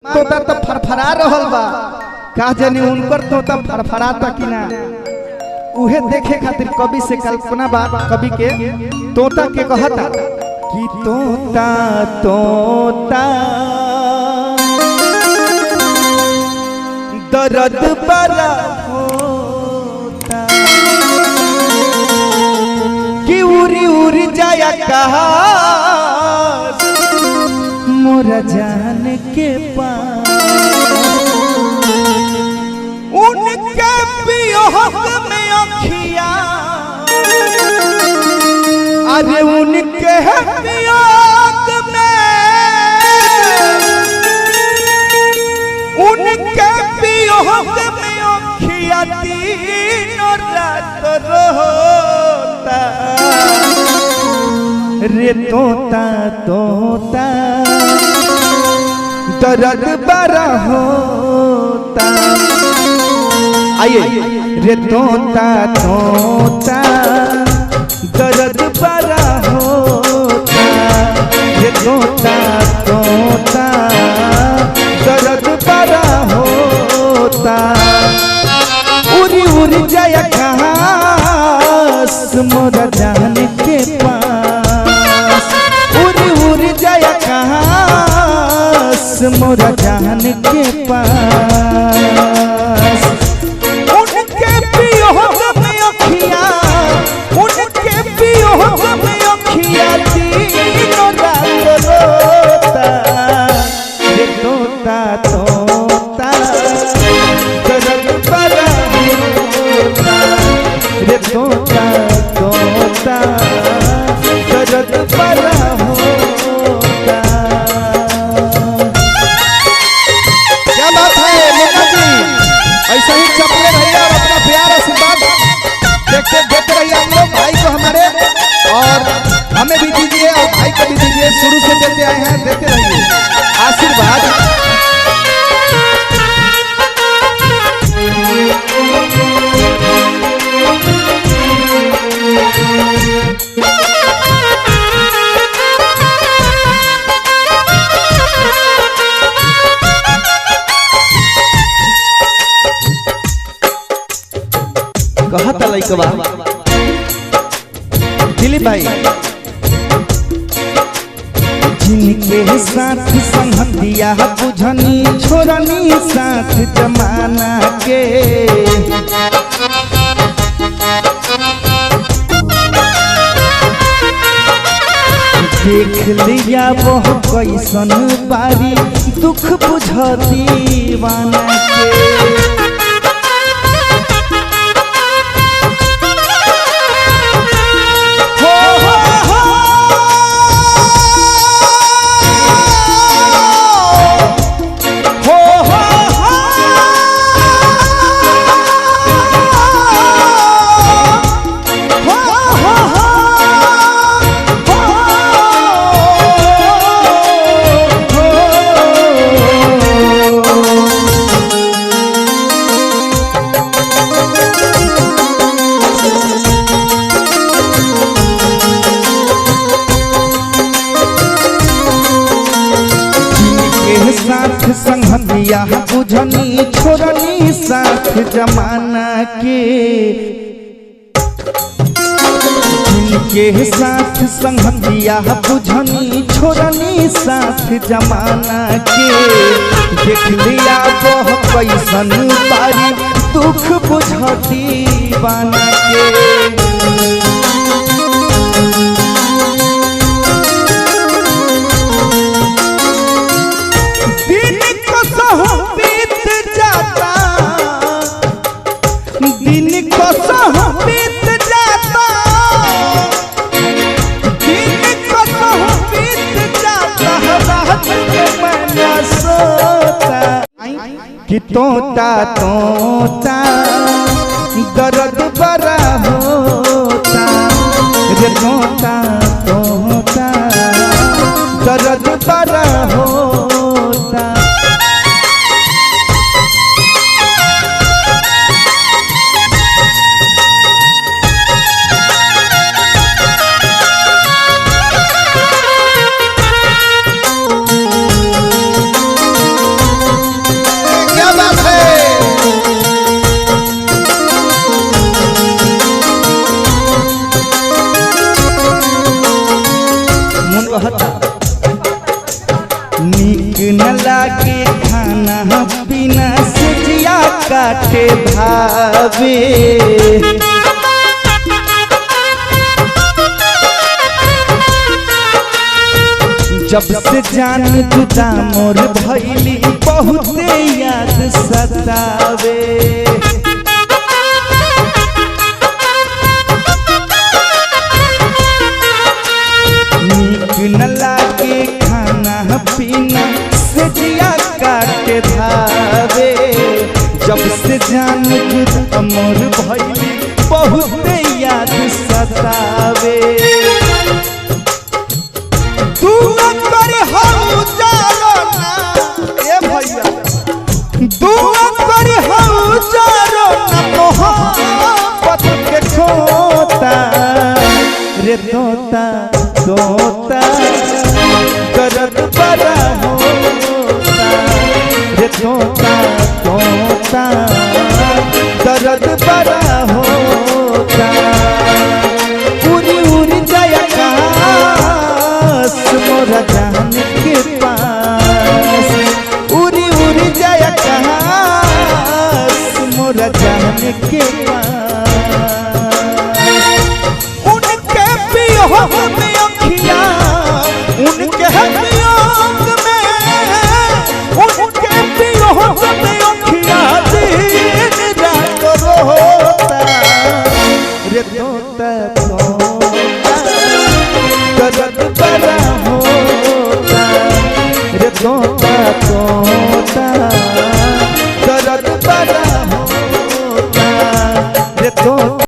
तोता तो फरफरा रहल बा का जानी उनकर तोता फरफराता कि ना उहे देखे खातिर कवि से कल्पना बा कवि के तोता के कहता कि तोता तोता दर्द बड़ा होता कि उरी उरी जाया कहा मोरा जान के पास उनके वियोग में अखियां अरे उनके वियोग में उनके वियोग में अखियां दिन रात रोता रे तोता तोता दर्द बड़ा होता आइए रे तोता तोता दर्द बड़ा होता रे तोता तोता दर्द बड़ा होता उरी उरी जाया घास मोरा जान के पास उरी उरी जाया घास मोरा जान के पास उनके वियोग में अखियां उनके वियोग में अखियां दिनों रात रोता रे तोता तोता दर्द बड़ा होता रे तोता तोता दर्द बड़ा होता। क्या बात है मोना जी, ऐसा ही चपले भैया और अपना प्यार आशीर्वाद देते रहिए हम लोग भाई को हमारे और हमें भी दीजिए और भाई को भी दीजिए। शुरू से देते आए हैं, देते रहिए आशीर्वाद। कहता लइकवा दिलीप भाई जिनके साथ संगतिया बुझनी छोड़नी साथ जमाना के देख लिया वो कैसन बारी दुख बुझ दीवाना के साथ संगतिया बुझनी छोड़नी साथ जमाना के जिनके साथ संगतिया बुझनी छोड़नी साथ जमाना के देख लिया वो कैसन बारी दुख बुझ दीवाना के कि तोता तोता दर्द बड़ा होता रे तोता तोता दर्द बड़ा होता। लागे खाना पीना से जिया काटे भावे। जब से जान जुदा मोर भइली बहुते याद सतावे। नीक न लागे खाना पीना से जिया काटे धावे। जब से जान जुदा मोर भइली बहुते याद सतावे। दुआ करे हम जानो ना ए भैया, दुआ करे हम जानो ना मोहब्बत के खोता रे तोता तोता दर्द बड़ा होता रे तोता तोता दर्द बड़ा होता। उड़ी उड़ी जाया मोरा जान के पास, उड़ी उड़ी जाया आकाश मोरा जान के पास। उनके वियोग में अखियाँ, उनके वियोग में, उनके वियोग में अखियाँ दिन रात रोता रे तोता तोता दर्द बड़ा होता रे तोता तोता दर्द बड़ा होता रे तोता।